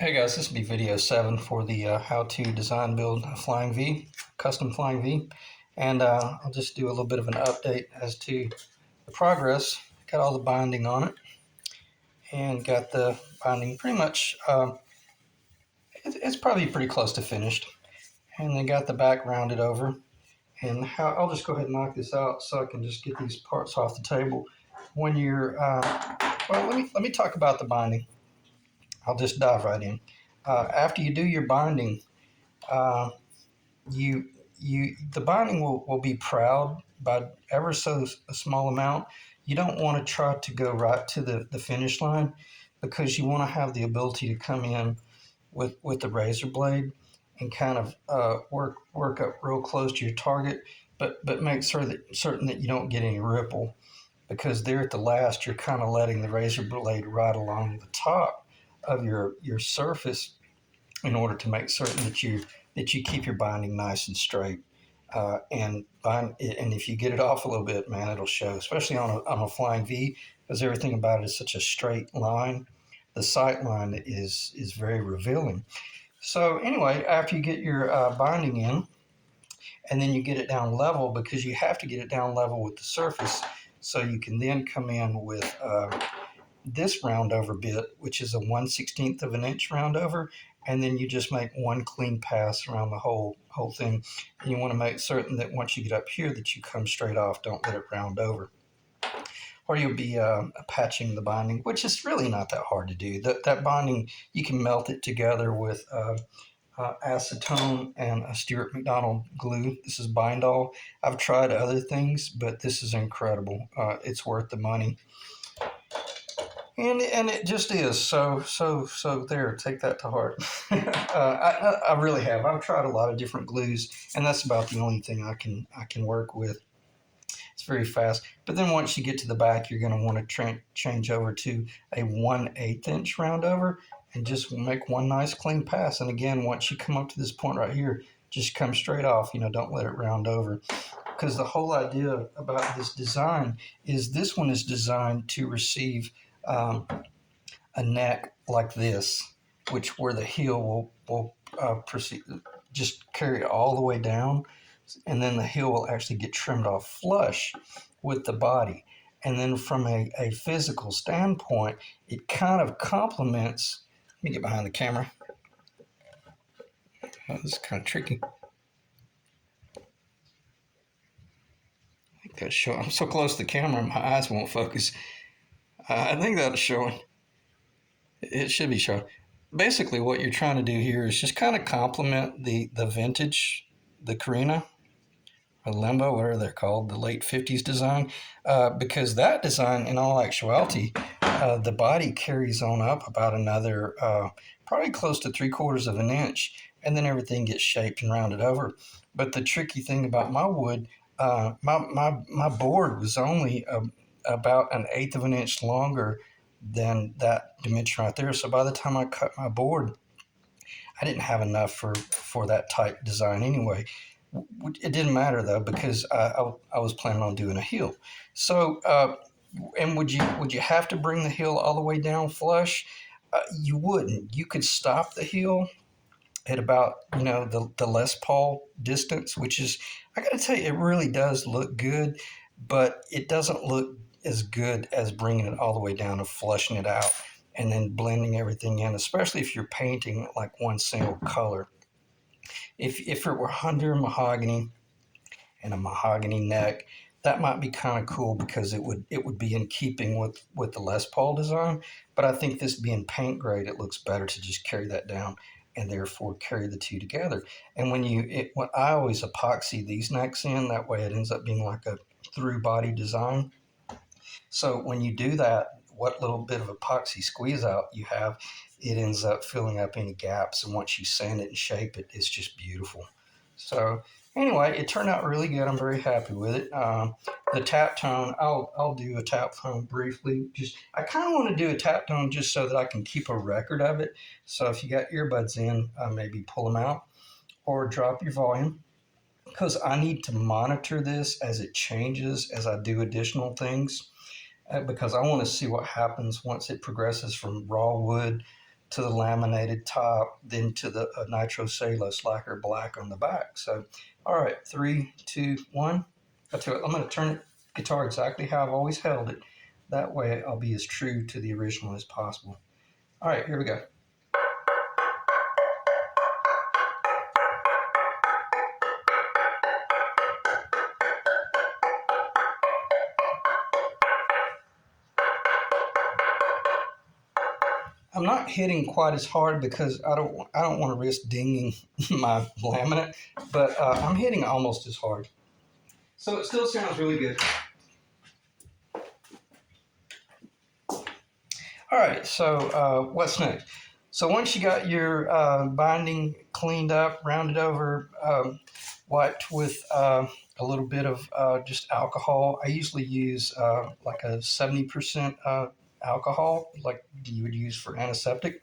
Hey guys, this will be video 7 for the how to design build a flying V, custom flying V. And I'll just do a little bit of an update as to the progress. Got all the binding on it and got the binding pretty much, it's probably pretty close to finished. And then got the back rounded over. And I'll just go ahead and knock this out so I can just get these parts off the table. When you're, well, let me talk about the binding. I'll just dive right in. After you do your binding, uh, you the binding will be proud by ever so a small amount. You don't want to try to go right to the finish line because you want to have the ability to come in with the razor blade and kind of work up real close to your target, but make sure that certain that you don't get any ripple, because there at the last you're kind of letting the razor blade ride along the top of your surface in order to make certain that you keep your binding nice and straight. And if you get it off a little bit, man, it'll show, especially on a flying V, because everything about it is such a straight line. The sight line is very revealing. So anyway, after you get your binding in, and then you get it down level, because you have to get it down level with the surface, so you can then come in with this round over bit, which is a 1/16 of an inch round over, and then you just make one clean pass around the whole thing. And you want to make certain that once you get up here that you come straight off, don't let it round over. Or you'll be patching the binding, which is really not that hard to do. That binding, you can melt it together with acetone and a Stewart McDonald glue. This is Bindall. I've tried other things, but this is incredible. It's worth the money. And it just is so there, take that to heart. I really have. I've tried a lot of different glues, and that's about the only thing I can work with. It's very fast, but then once you get to the back, you're going to want to change over to a 1/8 inch round over and just make one nice clean pass. And again, once you come up to this point right here, just come straight off. Don't let it round over, because the whole idea about this design is this one is designed to receive um, a neck like this, which where the heel will proceed, just carry it all the way down, and then the heel will actually get trimmed off flush with the body. And then from a physical standpoint, it kind of complements. Let me get behind the camera. Oh, this is kind of tricky. I think that's showing. I'm so close to the camera, my eyes won't focus. I think that's showing. It should be showing. Basically, what you're trying to do here is just kind of complement the vintage, the Korina or Limbo, whatever they're called, the late 50s design, because that design, in all actuality, the body carries on up about another, probably close to 3/4 of an inch, and then everything gets shaped and rounded over. But the tricky thing about my wood, my board was only about 1/8 of an inch longer than that dimension right there. So by the time I cut my board, I didn't have enough for that type design anyway. It didn't matter though, because I was planning on doing a heel. So and would you have to bring the heel all the way down flush? You wouldn't. You could stop the heel at about the Les Paul distance, which is, I got to tell you, it really does look good, but it doesn't look as good as bringing it all the way down and flushing it out and then blending everything in, especially if you're painting like one single color. If it were under mahogany and a mahogany neck, that might be kind of cool, because it would be in keeping with the Les Paul design. But I think this being paint grade, it looks better to just carry that down and therefore carry the two together. And when I always epoxy these necks in, that way it ends up being like a through body design. So when you do that, what little bit of epoxy squeeze out you have, it ends up filling up any gaps. And once you sand it and shape it, it's just beautiful. So anyway, it turned out really good. I'm very happy with it. The tap tone, I'll do a tap tone briefly. Just I kind of want to do a tap tone just so that I can keep a record of it. So if you got earbuds in, maybe pull them out or drop your volume, because I need to monitor this as it changes as I do additional things, because I want to see what happens once it progresses from raw wood to the laminated top than to the nitrocellulose lacquer black on the back. So, all right, 3, 2, 1. I'm going to turn the guitar exactly how I've always held it. That way I'll be as true to the original as possible. All right, here we go. I'm not hitting quite as hard because I don't want to risk dinging my laminate, but I'm hitting almost as hard. So it still sounds really good. All right, so what's next? So once you got your binding cleaned up, rounded over, wiped with a little bit of just alcohol. I usually use like a 70% alcohol, like you would use for antiseptic.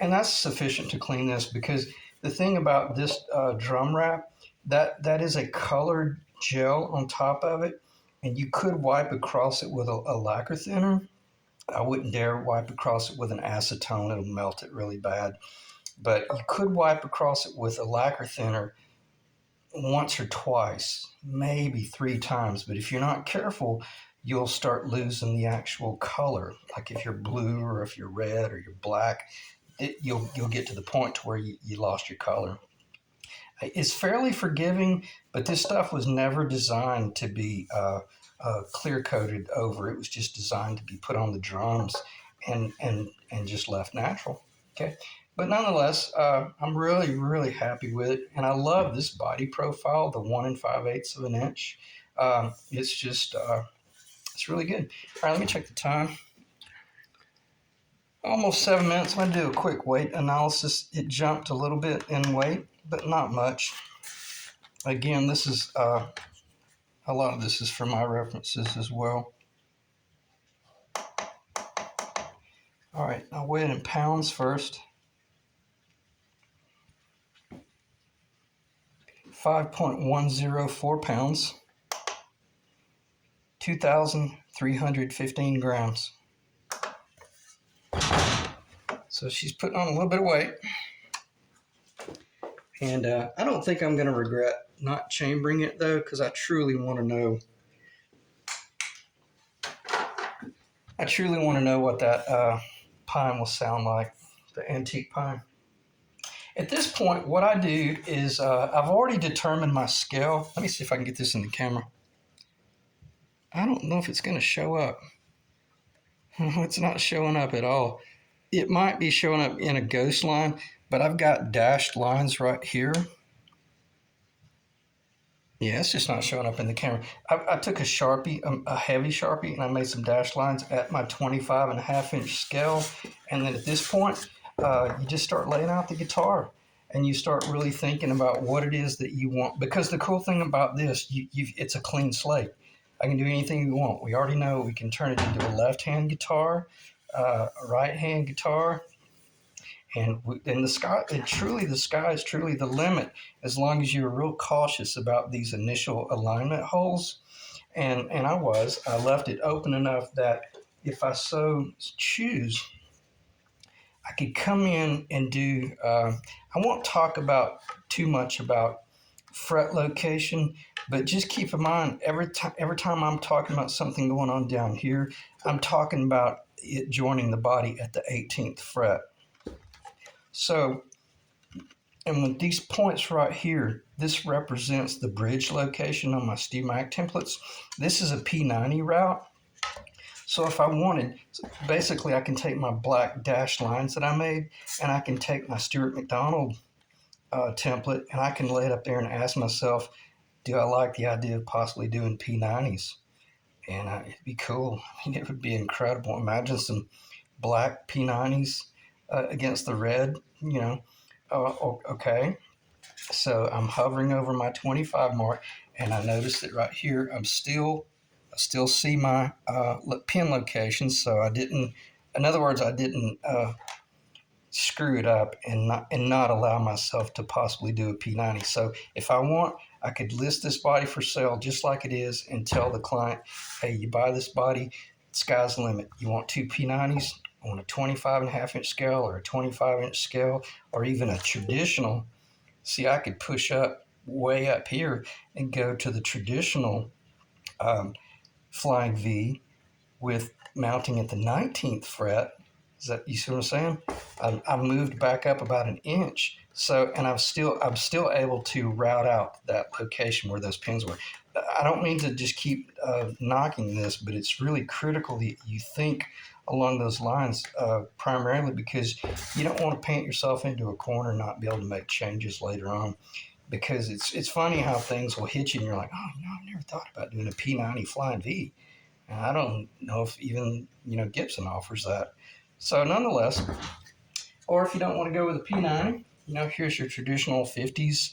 And that's sufficient to clean this, because the thing about this drum wrap, that is a colored gel on top of it, and you could wipe across it with a lacquer thinner. I wouldn't dare wipe across it with an acetone. It'll melt it really bad. But you could wipe across it with a lacquer thinner once or twice, maybe 3 times. But if you're not careful, you'll start losing the actual color. Like if you're blue or if you're red or you're black, you'll get to the point to where you lost your color. It's fairly forgiving, but this stuff was never designed to be clear coated over. It was just designed to be put on the drums and just left natural. Okay, but nonetheless, I'm really happy with it, and I love this body profile, the 1 5/8 of an inch. It's just it's really good. All right, let me check the time. Almost 7 minutes. I'm going to do a quick weight analysis. It jumped a little bit in weight, but not much. Again, this is a lot of this is for my references as well. All right, I'll weigh it in pounds first. 5.104 pounds, 2,315 grams. So she's putting on a little bit of weight. And I don't think I'm going to regret not chambering it, though, because I truly want to know. I truly want to know what that pine will sound like, the antique pine. At this point, what I do is I've already determined my scale. Let me see if I can get this in the camera. I don't know if it's going to show up. It's not showing up at all. It might be showing up in a ghost line, but I've got dashed lines right here. Yeah, it's just not showing up in the camera. I took a Sharpie, a heavy Sharpie, and I made some dashed lines at my 25.5-inch scale. And then at this point, you just start laying out the guitar, and you start really thinking about what it is that you want. Because the cool thing about this, it's a clean slate. I can do anything you want. We already know we can turn it into a left-hand guitar, a right-hand guitar, and the sky. The sky is truly the limit, as long as you're real cautious about these initial alignment holes. And I left it open enough that if I so choose, I could come in and do. I won't talk about too much about fret location, but just keep in mind every time I'm talking about something going on down here, I'm talking about it joining the body at the 18th fret. So, and with these points right here, this represents the bridge location on my Stewmac templates. This is a P90 route. So if I wanted, basically I can take my black dashed lines that I made, and I can take my Stuart McDonald template, and I can lay it up there and ask myself, do I like the idea of possibly doing P90s? And it'd be cool. I mean, it would be incredible. Imagine some black P90s against the red, okay. So I'm hovering over my 25 mark, and I notice that right here, I still see my pin location. So I didn't, in other words, I didn't screw it up and not allow myself to possibly do a P90. So if I want, I could list this body for sale just like it is and tell the client, hey, you buy this body, sky's the limit. You want 2 P90s? on a 25.5 inch scale or a 25-inch scale or even a traditional, see, I could push up way up here and go to the traditional um, flying V with mounting at the 19th fret. Is that, you see what I'm saying? I moved back up about an inch. So, and I'm still able to route out that location where those pins were. I don't mean to just keep knocking this, but it's really critical that you think along those lines, primarily because you don't want to paint yourself into a corner and not be able to make changes later on. Because it's funny how things will hit you and you're like, oh, I've never thought about doing a P90 Flying V. And I don't know if even Gibson offers that. So nonetheless, or if you don't want to go with a P90, here's your traditional 50s.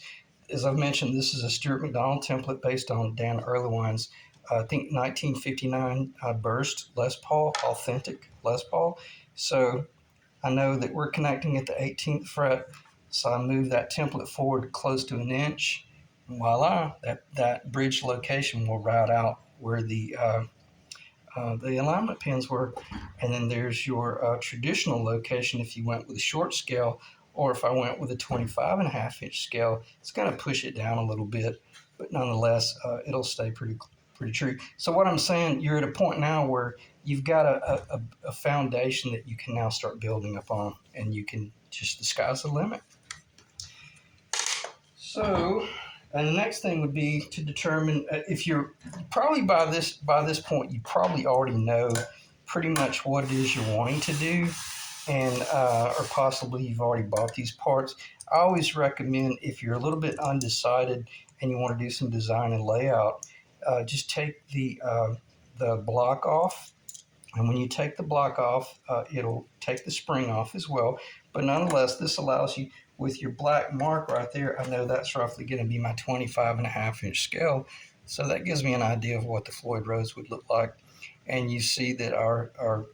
As I've mentioned, this is a Stuart McDonald template based on Dan Erlewine's, I think 1959 Burst Les Paul, authentic Les Paul. So I know that we're connecting at the 18th fret, so I move that template forward close to an inch. And voila, that bridge location will route out where the alignment pins were. And then there's your traditional location if you went with a short scale, or if I went with a 25.5 inch scale, it's going to push it down a little bit, but nonetheless, it'll stay pretty true. So what I'm saying, you're at a point now where you've got a foundation that you can now start building upon, and you can just, the sky's the limit. So, and the next thing would be to determine if you're probably by this point, you probably already know pretty much what it is you're wanting to do, and or possibly you've already bought these parts. I always recommend, if you're a little bit undecided and you want to do some design and layout, just take the block off. And when you take the block off, it'll take the spring off as well. But nonetheless, this allows you, with your black mark right there, I know that's roughly going to be my 25.5 inch scale. So that gives me an idea of what the Floyd Rose would look like. And you see that our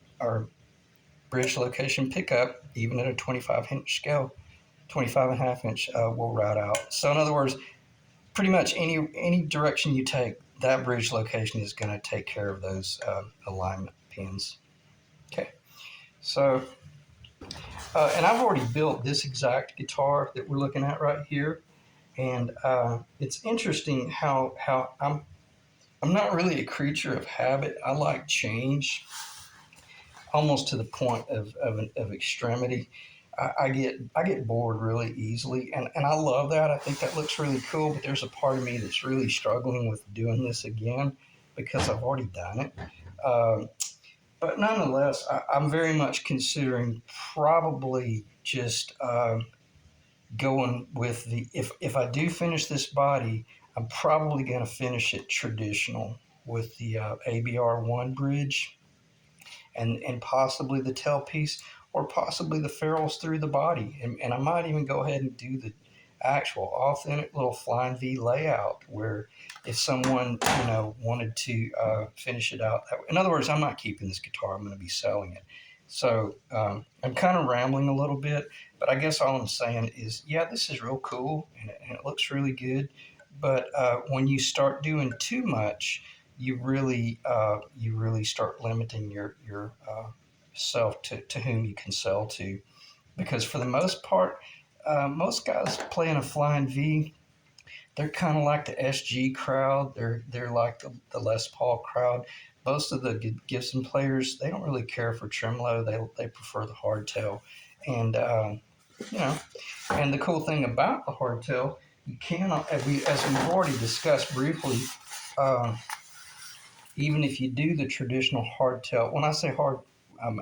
bridge location pickup, even at a 25-inch scale, 25.5 inch, will route out. So in other words, pretty much any direction you take, that bridge location is going to take care of those alignment pins. Okay, so and I've already built this exact guitar that we're looking at right here, and it's interesting how I'm not really a creature of habit. I like change, almost to the point of extremity. I get bored really easily, and I love that. I think that looks really cool, but there's a part of me that's really struggling with doing this again because I've already done it. But nonetheless, I'm very much considering probably just going with if I do finish this body, I'm probably going to finish it traditional with the ABR1 bridge and possibly the tailpiece, or possibly the ferrules through the body. And I might even go ahead and do the actual authentic little Flying V layout, where if someone wanted to finish it out that way. In other words, I'm not keeping this guitar, I'm going to be selling it. So I'm kind of rambling a little bit, but I guess all I'm saying is, yeah, this is real cool and it looks really good. But when you start doing too much, you really start limiting your self to whom you can sell to, because for the most part, most guys playing a Flying V, they're kind of like the SG crowd. They're like the Les Paul crowd. Most of the Gibson players, they don't really care for tremolo. They prefer the hardtail, and and the cool thing about the hardtail, you cannot, as we've already discussed briefly. Even if you do the traditional hardtail, when I say hard,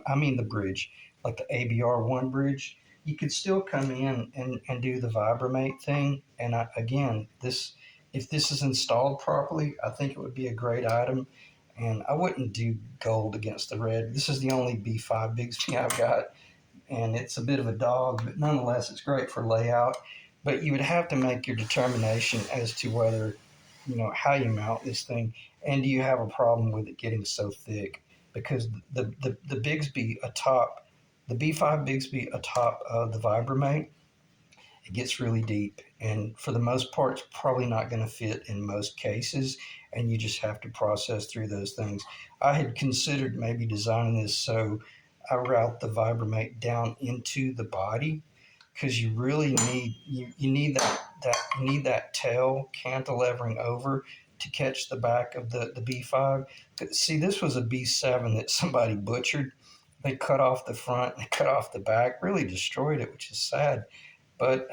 I mean the bridge, like the ABR1 bridge, you could still come in and do the Vibramate thing. And again, if this is installed properly, I think it would be a great item. And I wouldn't do gold against the red. This is the only B5 Bigsby I've got, and it's a bit of a dog, but nonetheless, it's great for layout. But you would have to make your determination as to whether, how you mount this thing, and do you have a problem with it getting so thick? Because the Bigsby atop, the B5 Bigsby atop the Vibramate, it gets really deep, and for the most part, it's probably not going to fit in most cases, and you just have to process through those things. I had considered maybe designing this so I route the Vibramate down into the body, because you really need you need that tail cantilevering over to catch the back of the B5. See, this was a B7 that somebody butchered. They cut off the front, they cut off the back, really destroyed it, which is sad. But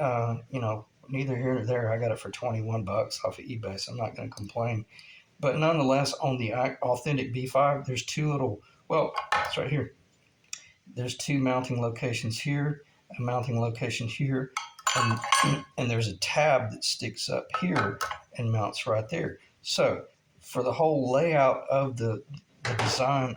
neither here nor there. I got it for $21 off of eBay, so I'm not going to complain. But nonetheless, on the authentic B5, there's two little, well, it's right here. There's two mounting locations here, a mounting location here, and there's a tab that sticks up here and mounts right there. So for the whole layout of the design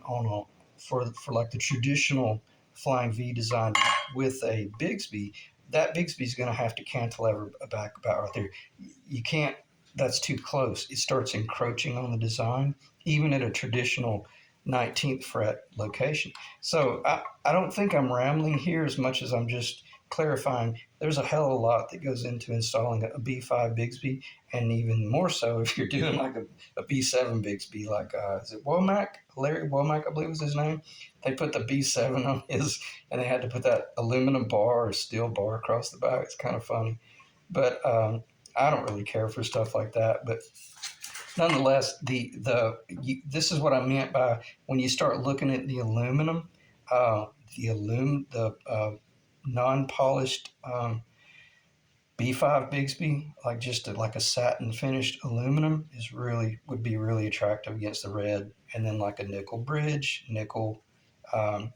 for like the traditional Flying V design with a Bigsby, that Bigsby is going to have to cantilever back about right there. You can't. That's too close. It starts encroaching on the design, even at a traditional 19th fret location. So I don't think I'm rambling here as much as I'm just clarifying. There's a hell of a lot that goes into installing a B5 Bigsby, and even more so if you're doing like a B7 Bigsby, like is it Womack? Larry Womack, I believe was his name. They put the B7 on his, and they had to put that aluminum bar or steel bar across the back. It's kind of funny, but I don't really care for stuff like that. But nonetheless, this is what I meant by when you start looking at the aluminum, the non-polished B5 Bigsby, like just like a satin finished aluminum, would be really attractive against the red, and then like a nickel bridge, nickel um,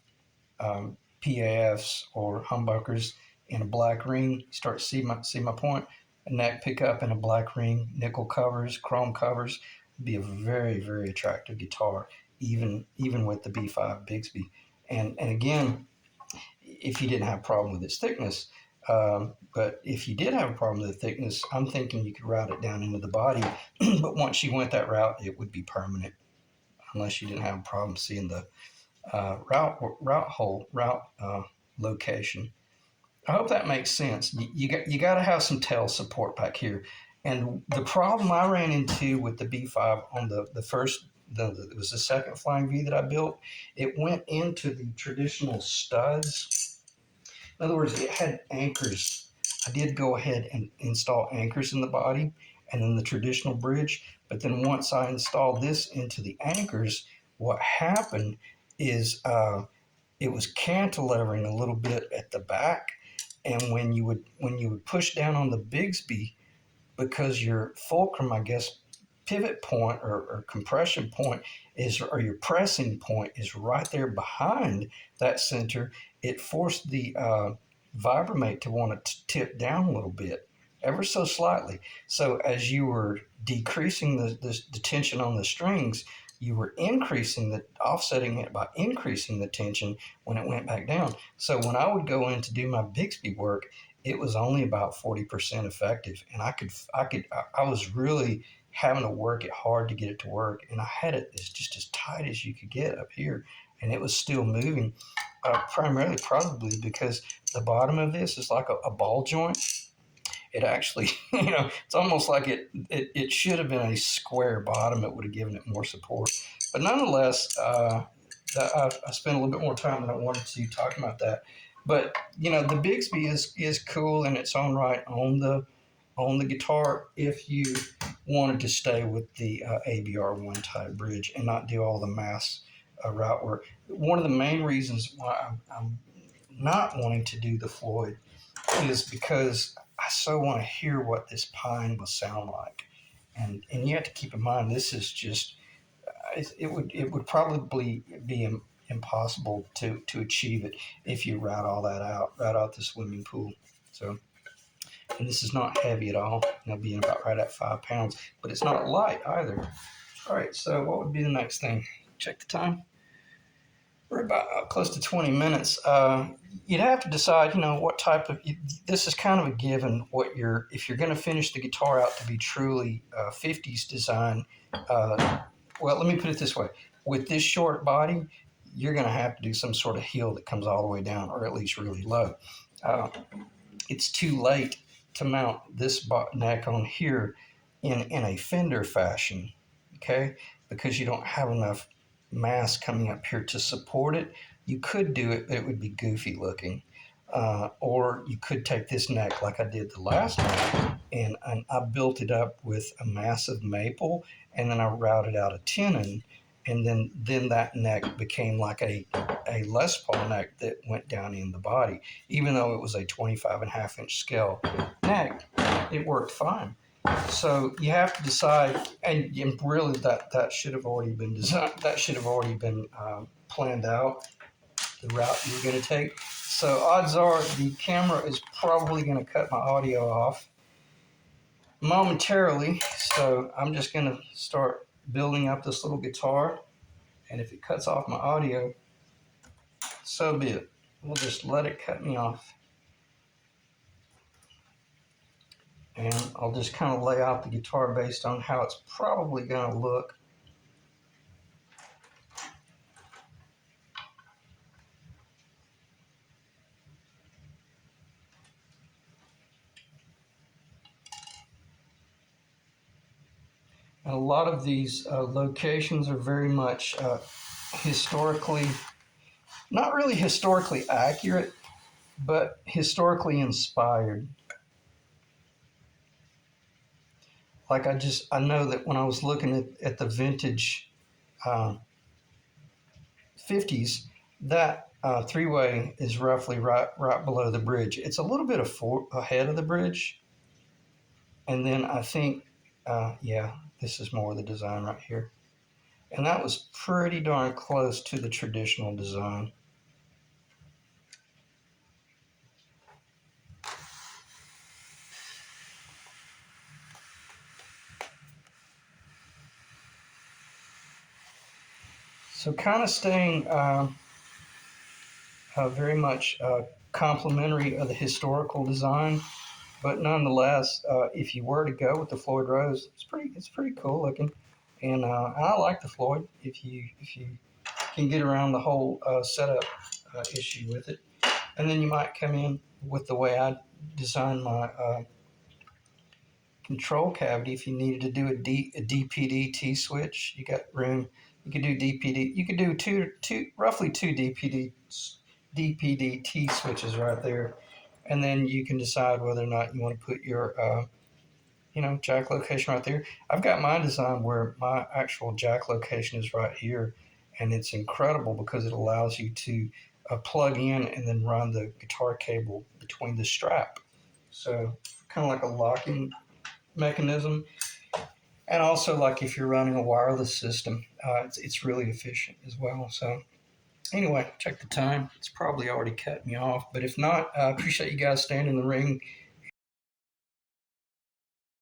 PAFs or humbuckers in a black ring. Start see my point. A neck pickup in a black ring, nickel covers, chrome covers, would be a very, very attractive guitar, even with the B5 Bigsby. And again, if you didn't have a problem with its thickness, but if you did have a problem with the thickness, I'm thinking you could route it down into the body. But once you went that route, it would be permanent, unless you didn't have a problem seeing the route location. I hope that makes sense. You got to have some tail support back here. And the problem I ran into with the B5 on the first, it was the second Flying V that I built, it went into the traditional studs. In other words, it had anchors. I did go ahead and install anchors in the body and then the traditional bridge. But then once I installed this into the anchors, what happened is it was cantilevering a little bit at the back. And when you would push down on the Bigsby, because your fulcrum, I guess, pivot point or compression point or your pressing point is right there behind that center, it forced the Vibramate to want to tip down a little bit, ever so slightly. So as you were decreasing the tension on the strings, you were offsetting it by increasing the tension when it went back down. So when I would go in to do my Bigsby work, it was only about 40% effective, and I was really having to work it hard to get it to work, and I had it just as tight as you could get up here, and it was still moving, primarily probably because the bottom of this is like a ball joint. It actually, it's almost like it should have been a square bottom. It would have given it more support. But nonetheless, I spent a little bit more time than I wanted to talking about that. But the Bigsby is cool in its own right on the guitar if you wanted to stay with the ABR1 type bridge and not do all the mass route work. One of the main reasons why I'm not wanting to do the Floyd is because I so want to hear what this pine will sound like, and you have to keep in mind this is just it would probably be impossible to achieve it if you route out the swimming pool. So, and this is not heavy at all, being about right at 5 pounds, but it's not light either. All right, so what would be the next thing? Check the time. We're about close to 20 minutes. You'd have to decide, what type of. This is kind of a given. If you're going to finish the guitar out to be truly 50s design. Well, let me put it this way: with this short body, you're going to have to do some sort of heel that comes all the way down, or at least really low. It's too late to mount this neck on here in a fender fashion, okay? Because you don't have enough mass coming up here to support it. You could do it, but it would be goofy looking. Or you could take this neck like I did the last one, and I built it up with a massive maple, and then I routed out a tenon, and then that neck became like a Les Paul neck that went down in the body. Even though it was a 25.5 inch scale neck, it worked fine. So you have to decide, and really that should have already been designed. That should have already been planned out, the route you're going to take. So odds are the camera is probably going to cut my audio off momentarily. So I'm just going to start building up this little guitar. And if it cuts off my audio, so be it. We'll just let it cut me off. And I'll just kind of lay out the guitar based on how it's probably going to look. And a lot of these locations are very much historically, not really historically accurate, but historically inspired. Like I know that when I was looking at the vintage 50s, that three-way is roughly right below the bridge. It's a little bit ahead of the bridge. And then I think, yeah, this is more of the design right here. And that was pretty darn close to the traditional design. So kind of staying very much complementary of the historical design, but nonetheless, if you were to go with the Floyd Rose, it's pretty cool looking, and I like the Floyd. If you can get around the whole setup issue with it, and then you might come in with the way I designed my control cavity. If you needed to do a DPD T switch, you got room. You could do DPD. You could do roughly two DPD T switches right there, and then you can decide whether or not you want to put your jack location right there. I've got my design where my actual jack location is right here, and it's incredible because it allows you to plug in and then run the guitar cable between the strap. So kind of like a locking mechanism. And also, like if you're running a wireless system, it's really efficient as well. So anyway, check the time. It's probably already cut me off, but if not, I appreciate you guys staying in the ring